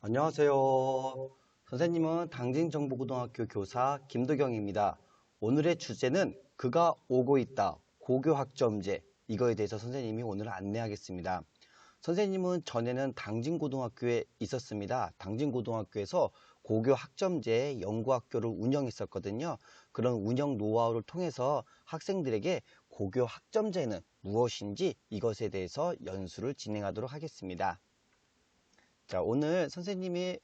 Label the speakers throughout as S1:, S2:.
S1: 안녕하세요. 선생님은 당진정보고등학교 교사 김도경입니다. 오늘의 주제는 그가 오고 있다. 고교학점제. 이거에 대해서 선생님이 오늘 안내하겠습니다. 선생님은 전에는 당진고등학교에 있었습니다. 당진고등학교에서 고교학점제 연구학교를 운영했었거든요. 그런 운영 노하우를 통해서 학생들에게 고교학점제는 무엇인지 이것에 대해서 연수를 진행하도록 하겠습니다. 자, 오늘 선생님이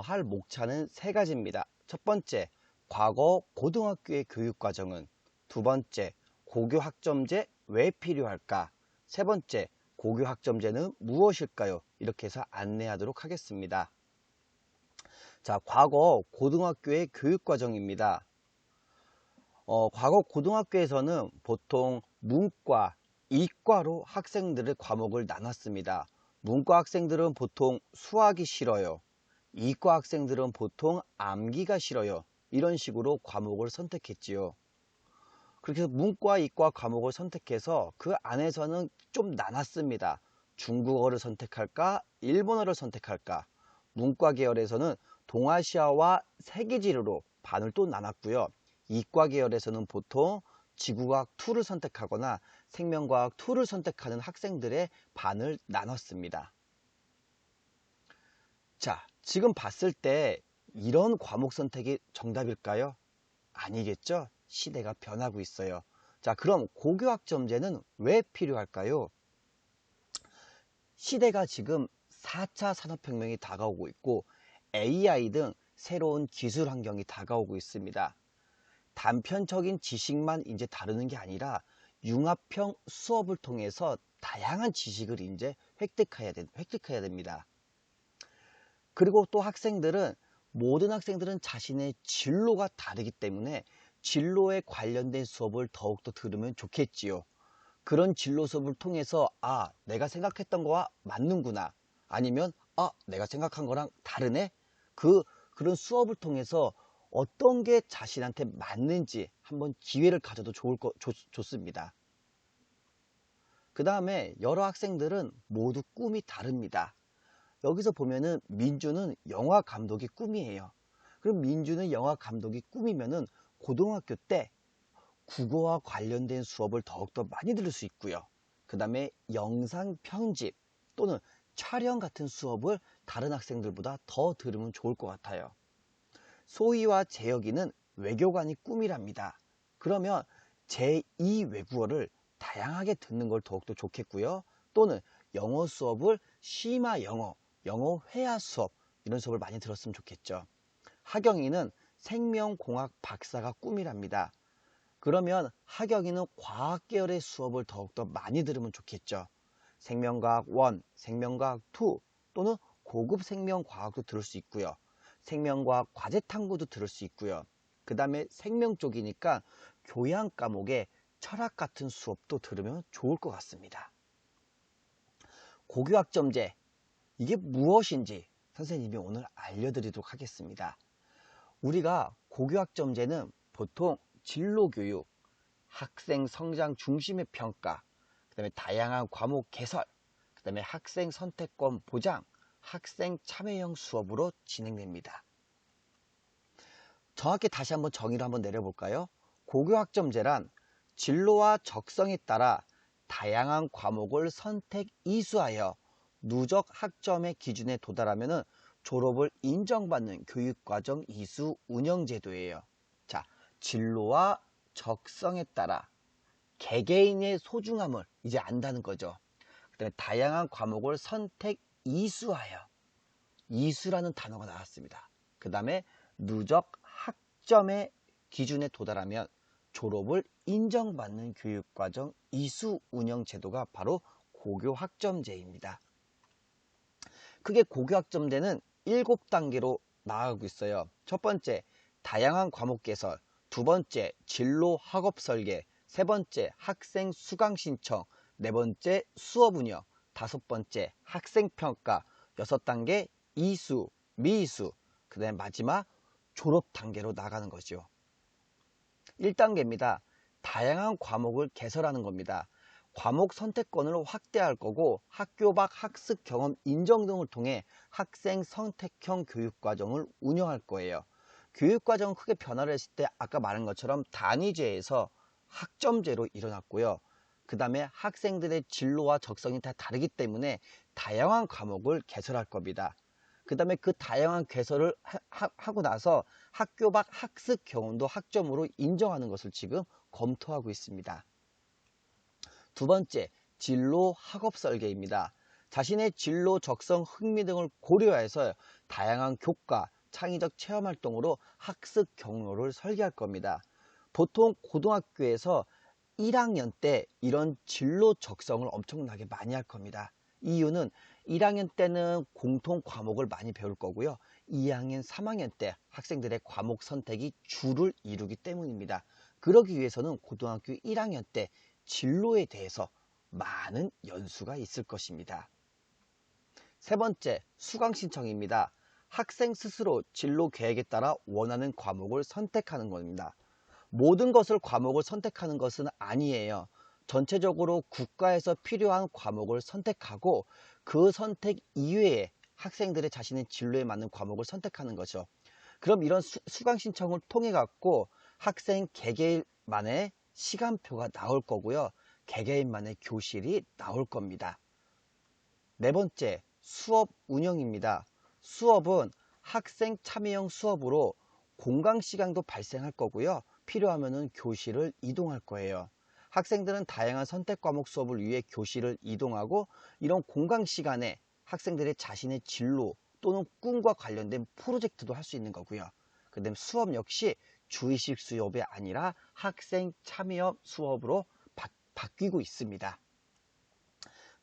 S1: 할 목차는 세 가지입니다. 첫 번째, 과거 고등학교의 교육과정은, 두 번째, 고교학점제 왜 필요할까? 세 번째, 고교학점제는 무엇일까요? 이렇게 해서 안내하도록 하겠습니다. 자, 과거 고등학교의 교육과정입니다. 과거 고등학교에서는 보통 문과, 이과로 학생들의 과목을 나눴습니다. 문과 학생들은 보통 수학이 싫어요. 이과 학생들은 보통 암기가 싫어요. 이런 식으로 과목을 선택했지요. 그렇게 해서 문과, 이과 과목을 선택해서 그 안에서는 좀 나눴습니다. 중국어를 선택할까? 일본어를 선택할까? 문과 계열에서는 동아시아와 세계지리로 반을 또 나눴고요. 이과 계열에서는 보통 지구과학 2를 선택하거나 생명과학 2를 선택하는 학생들의 반을 나눴습니다. 자, 지금 봤을 때 이런 과목 선택이 정답일까요? 아니겠죠? 시대가 변하고 있어요. 자, 그럼 고교학점제는 왜 필요할까요? 시대가 지금 4차 산업혁명이 다가오고 있고 AI 등 새로운 기술 환경이 다가오고 있습니다. 단편적인 지식만 이제 다루는 게 아니라 융합형 수업을 통해서 다양한 지식을 이제 획득해야 됩니다. 그리고 또 모든 학생들은 자신의 진로가 다르기 때문에 진로에 관련된 수업을 더욱더 들으면 좋겠지요. 그런 진로 수업을 통해서 내가 생각했던 거와 맞는구나. 아니면 내가 생각한 거랑 다르네. 그런 수업을 통해서 어떤 게 자신한테 맞는지 한번 기회를 가져도 좋습니다. 그 다음에 여러 학생들은 모두 꿈이 다릅니다. 여기서 보면은 민주는 영화 감독이 꿈이에요. 그럼 민주는 영화 감독이 꿈이면은 고등학교 때 국어와 관련된 수업을 더욱더 많이 들을 수 있고요. 그 다음에 영상 편집 또는 촬영 같은 수업을 다른 학생들보다 더 들으면 좋을 것 같아요. 소희와 재혁이는 외교관이 꿈이랍니다. 그러면 제2 외국어를 다양하게 듣는 걸 더욱더 좋겠고요. 또는 영어 수업을 심화 영어, 영어 회화 수업 이런 수업을 많이 들었으면 좋겠죠. 하경이는 생명공학 박사가 꿈이랍니다. 그러면 하경이는 과학 계열의 수업을 더욱더 많이 들으면 좋겠죠. 생명과학 1, 생명과학 2 또는 고급 생명과학도 들을 수 있고요. 생명과학 과제 탐구도 들을 수 있고요. 그 다음에 생명 쪽이니까 교양 과목에 철학 같은 수업도 들으면 좋을 것 같습니다. 고교학점제, 이게 무엇인지 선생님이 오늘 알려드리도록 하겠습니다. 우리가 고교학점제는 보통 진로교육, 학생 성장 중심의 평가, 그 다음에 다양한 과목 개설, 그 다음에 학생 선택권 보장, 학생 참여형 수업으로 진행됩니다. 정확히 다시 한번 정의를 한번 내려볼까요? 고교학점제란 진로와 적성에 따라 다양한 과목을 선택 이수하여 누적 학점의 기준에 도달하면 졸업을 인정받는 교육과정 이수 운영제도예요. 자, 진로와 적성에 따라 개개인의 소중함을 이제 안다는 거죠. 그다음에 다양한 과목을 선택 이수하여, 이수라는 단어가 나왔습니다. 그 다음에 누적 학점의 기준에 도달하면 졸업을 인정받는 교육과정 이수 운영 제도가 바로 고교학점제입니다. 크게 고교학점제는 7단계로 나아가고 있어요. 첫 번째, 다양한 과목 개설. 두 번째, 진로 학업 설계. 세 번째, 학생 수강 신청. 네 번째, 수업 운영. 다섯 번째, 학생 평가. 6단계, 이수, 미이수. 그 다음에 마지막, 졸업 단계로 나가는 거죠. 1단계입니다. 다양한 과목을 개설하는 겁니다. 과목 선택권을 확대할 거고 학교 밖 학습 경험 인정 등을 통해 학생 선택형 교육과정을 운영할 거예요. 교육과정은 크게 변화를 했을 때 아까 말한 것처럼 단위제에서 학점제로 일어났고요. 그 다음에 학생들의 진로와 적성이 다 다르기 때문에 다양한 과목을 개설할 겁니다. 그 다음에 그 다양한 개설을 하고 나서 학교 밖 학습 경험도 학점으로 인정하는 것을 지금 검토하고 있습니다. 두 번째, 진로 학업 설계입니다. 자신의 진로, 적성, 흥미 등을 고려해서 다양한 교과, 창의적 체험 활동으로 학습 경로를 설계할 겁니다. 보통 고등학교에서 1학년 때 이런 진로 적성을 엄청나게 많이 할 겁니다. 이유는 1학년 때는 공통 과목을 많이 배울 거고요. 2학년, 3학년 때 학생들의 과목 선택이 주를 이루기 때문입니다. 그러기 위해서는 고등학교 1학년 때 진로에 대해서 많은 연수가 있을 것입니다. 세 번째, 수강 신청입니다. 학생 스스로 진로 계획에 따라 원하는 과목을 선택하는 겁니다. 모든 것을 과목을 선택하는 것은 아니에요. 전체적으로 국가에서 필요한 과목을 선택하고 그 선택 이외에 학생들의 자신의 진로에 맞는 과목을 선택하는 거죠. 그럼 이런 수강 신청을 통해 갖고 학생 개개인만의 시간표가 나올 거고요. 개개인만의 교실이 나올 겁니다. 네 번째, 수업 운영입니다. 수업은 학생 참여형 수업으로 공강 시간도 발생할 거고요. 필요하면은 교실을 이동할 거예요. 학생들은 다양한 선택 과목 수업을 위해 교실을 이동하고 이런 공강 시간에 학생들의 자신의 진로 또는 꿈과 관련된 프로젝트도 할 수 있는 거고요. 그 다음에 수업 역시 주의식 수업이 아니라 학생 참여 수업으로 바뀌고 있습니다.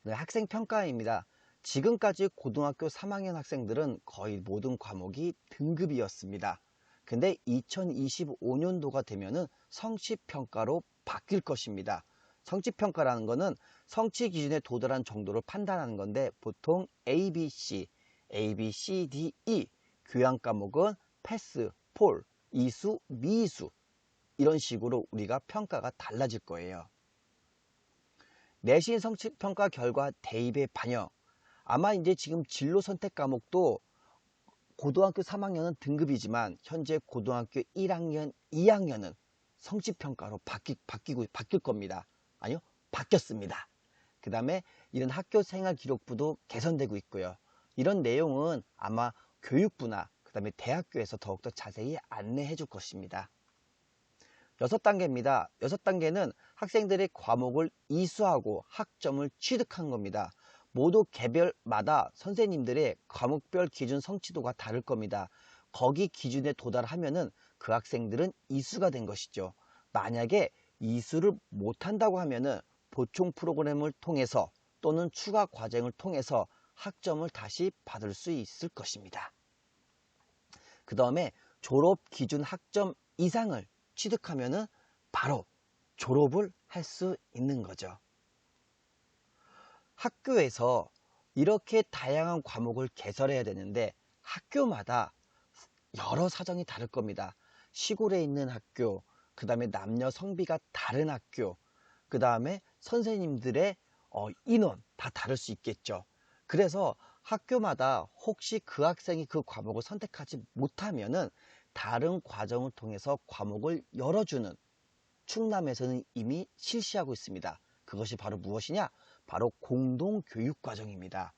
S1: 네, 학생 평가입니다. 지금까지 고등학교 3학년 학생들은 거의 모든 과목이 등급이었습니다. 근데 2025년도가 되면은 성취평가로 바뀔 것입니다. 성취평가라는 것은 성취 기준에 도달한 정도를 판단하는 건데 보통 A, B, C, D, E 교양 과목은 패스, 폴, 이수, 미이수 이런 식으로 우리가 평가가 달라질 거예요. 내신 성취평가 결과 대입의 반영. 아마 이제 지금 진로 선택 과목도 고등학교 3학년은 등급이지만 현재 고등학교 1학년, 2학년은 성취평가로 바뀔 겁니다. 아니요, 바뀌었습니다. 그 다음에 이런 학교 생활 기록부도 개선되고 있고요. 이런 내용은 아마 교육부나 그 다음에 대학교에서 더욱더 자세히 안내해 줄 것입니다. 6단계입니다. 6단계는 학생들의 과목을 이수하고 학점을 취득한 겁니다. 모두 개별마다 선생님들의 과목별 기준 성취도가 다를 겁니다. 거기 기준에 도달하면은 그 학생들은 이수가 된 것이죠. 만약에 이수를 못한다고 하면은 보충 프로그램을 통해서 또는 추가 과정을 통해서 학점을 다시 받을 수 있을 것입니다. 그 다음에 졸업 기준 학점 이상을 취득하면은 바로 졸업을 할 수 있는 거죠. 학교에서 이렇게 다양한 과목을 개설해야 되는데 학교마다 여러 사정이 다를 겁니다. 시골에 있는 학교, 그 다음에 남녀 성비가 다른 학교, 그 다음에 선생님들의 인원 다 다를 수 있겠죠. 그래서 학교마다 혹시 그 학생이 그 과목을 선택하지 못하면은 다른 과정을 통해서 과목을 열어주는 충남에서는 이미 실시하고 있습니다. 그것이 바로 무엇이냐? 바로 공동교육과정입니다.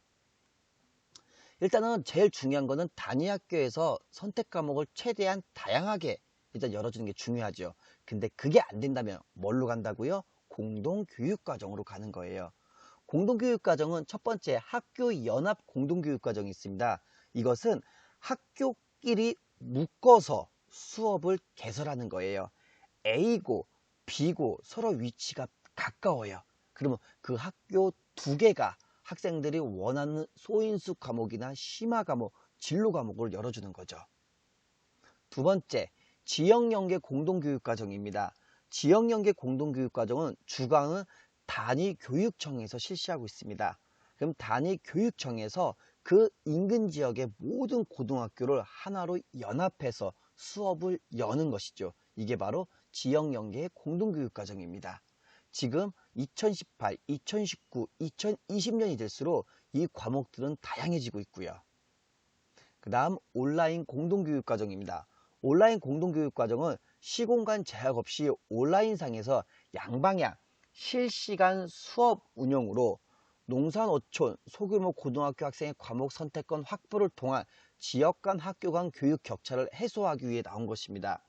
S1: 일단은 제일 중요한 거는 단위 학교에서 선택 과목을 최대한 다양하게 일단 열어주는 게 중요하죠. 근데 그게 안 된다면 뭘로 간다고요? 공동교육과정으로 가는 거예요. 공동교육과정은 첫 번째 학교 연합 공동교육과정이 있습니다. 이것은 학교끼리 묶어서 수업을 개설하는 거예요. A고 B고 서로 위치가 가까워요. 그러면 그 학교 두 개가 학생들이 원하는 소인수 과목이나 심화 과목, 진로 과목을 열어주는 거죠. 두 번째, 지역연계 공동교육과정입니다. 지역연계 공동교육과정은 주관은 단위교육청에서 실시하고 있습니다. 그럼 단위교육청에서 그 인근 지역의 모든 고등학교를 하나로 연합해서 수업을 여는 것이죠. 이게 바로 지역연계 공동교육과정입니다. 지금 2018, 2019, 2020년이 될수록 이 과목들은 다양해지고 있고요. 그 다음 온라인 공동교육과정입니다. 온라인 공동교육과정은 시공간 제약 없이 온라인상에서 양방향 실시간 수업 운영으로 농산, 어촌, 소규모 고등학교 학생의 과목 선택권 확보를 통한 지역 간 학교 간 교육 격차를 해소하기 위해 나온 것입니다.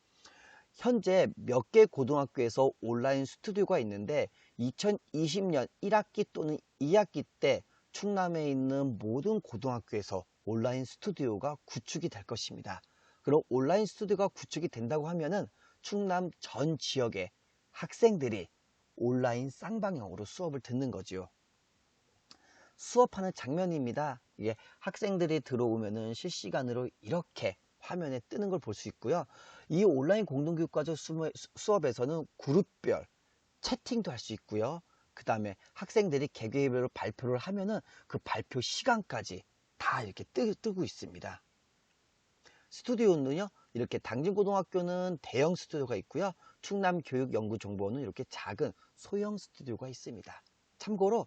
S1: 현재 몇 개 고등학교에서 온라인 스튜디오가 있는데 2020년 1학기 또는 2학기 때 충남에 있는 모든 고등학교에서 온라인 스튜디오가 구축이 될 것입니다. 그럼 온라인 스튜디오가 구축이 된다고 하면은 충남 전 지역의 학생들이 온라인 쌍방향으로 수업을 듣는 거죠. 수업하는 장면입니다. 이게 학생들이 들어오면은 실시간으로 이렇게 화면에 뜨는 걸 볼 수 있고요. 이 온라인 공동교육과정 수업에서는 그룹별 채팅도 할 수 있고요. 그 다음에 학생들이 개개별로 발표를 하면은 그 발표 시간까지 다 이렇게 뜨고 있습니다. 스튜디오는요, 이렇게 당진고등학교는 대형 스튜디오가 있고요. 충남교육연구정보원은 이렇게 작은 소형 스튜디오가 있습니다. 참고로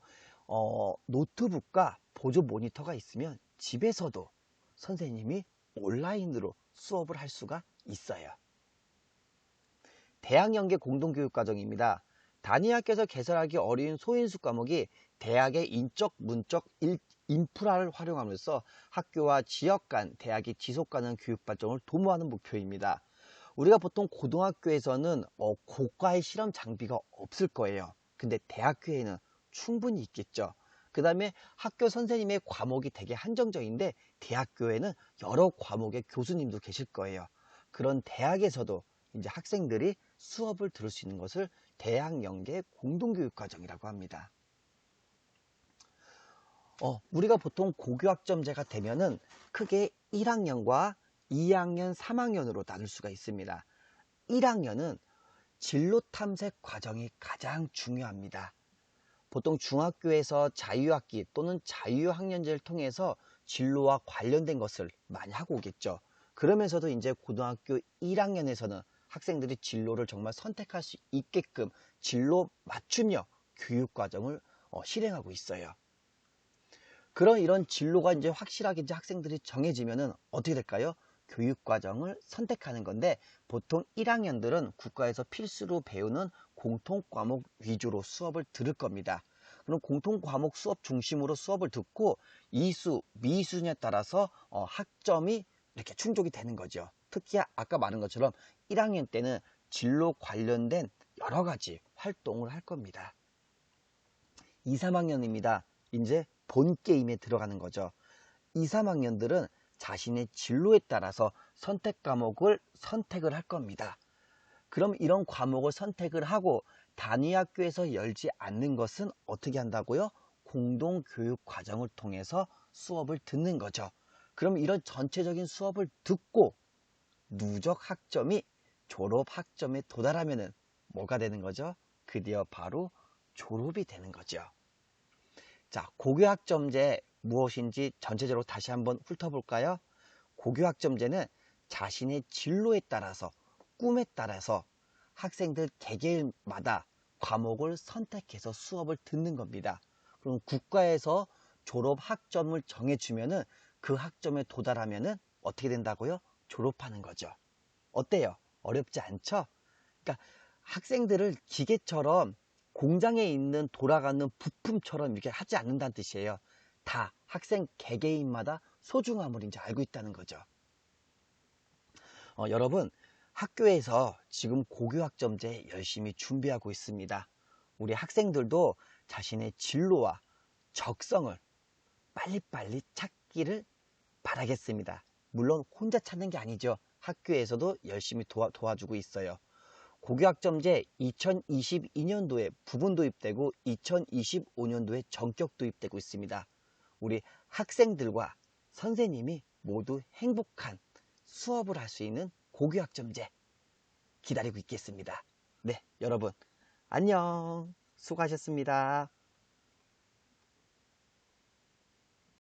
S1: 노트북과 보조 모니터가 있으면 집에서도 선생님이 온라인으로 수업을 할 수가 있어요. 대학연계 공동교육과정입니다. 단위학교에서 개설하기 어려운 소인수 과목이 대학의 인적, 문적, 인프라를 활용하면서 학교와 지역 간 대학이 지속 가능 교육 발전을 도모하는 목표입니다. 우리가 보통 고등학교에서는 고가의 실험 장비가 없을 거예요. 근데 대학교에는 충분히 있겠죠. 그 다음에 학교 선생님의 과목이 되게 한정적인데 대학교에는 여러 과목의 교수님도 계실 거예요. 그런 대학에서도 이제 학생들이 수업을 들을 수 있는 것을 대학연계 공동교육과정이라고 합니다. 우리가 보통 고교학점제가 되면은 크게 1학년과 2학년, 3학년으로 나눌 수가 있습니다. 1학년은 진로 탐색 과정이 가장 중요합니다. 보통 중학교에서 자유학기 또는 자유학년제를 통해서 진로와 관련된 것을 많이 하고 오겠죠. 그러면서도 이제 고등학교 1학년에서는 학생들이 진로를 정말 선택할 수 있게끔 진로 맞춤형 교육과정을 실행하고 있어요. 그런 이런 진로가 이제 확실하게 이제 학생들이 정해지면은 어떻게 될까요? 교육과정을 선택하는 건데 보통 1학년들은 국가에서 필수로 배우는 공통과목 위주로 수업을 들을 겁니다. 그럼 공통과목 수업 중심으로 수업을 듣고 이수, 미수냐에 따라서 학점이 이렇게 충족이 되는 거죠. 특히 아까 말한 것처럼 1학년 때는 진로 관련된 여러 가지 활동을 할 겁니다. 2, 3학년입니다. 이제 본 게임에 들어가는 거죠. 2, 3학년들은 자신의 진로에 따라서 선택 과목을 선택을 할 겁니다. 그럼 이런 과목을 선택을 하고 단위학교에서 열지 않는 것은 어떻게 한다고요? 공동교육 과정을 통해서 수업을 듣는 거죠. 그럼 이런 전체적인 수업을 듣고 누적 학점이 졸업 학점에 도달하면은 뭐가 되는 거죠? 드디어 바로 졸업이 되는 거죠. 자, 고교학점제 무엇인지 전체적으로 다시 한번 훑어볼까요? 고교학점제는 자신의 진로에 따라서, 꿈에 따라서 학생들 개개인마다 과목을 선택해서 수업을 듣는 겁니다. 그럼 국가에서 졸업 학점을 정해주면은 그 학점에 도달하면은 어떻게 된다고요? 졸업하는 거죠. 어때요? 어렵지 않죠? 그러니까 학생들을 기계처럼 공장에 있는 돌아가는 부품처럼 이렇게 하지 않는다는 뜻이에요. 다 학생 개개인마다 소중함을 이제 알고 있다는 거죠. 여러분, 학교에서 지금 고교학점제 열심히 준비하고 있습니다. 우리 학생들도 자신의 진로와 적성을 빨리빨리 찾기를 바라겠습니다. 물론 혼자 찾는 게 아니죠. 학교에서도 열심히 도와주고 있어요. 고교학점제 2022년도에 부분 도입되고 2025년도에 전격 도입되고 있습니다. 우리 학생들과 선생님이 모두 행복한 수업을 할 수 있는 고교학점제 기다리고 있겠습니다. 네, 여러분 안녕. 수고하셨습니다.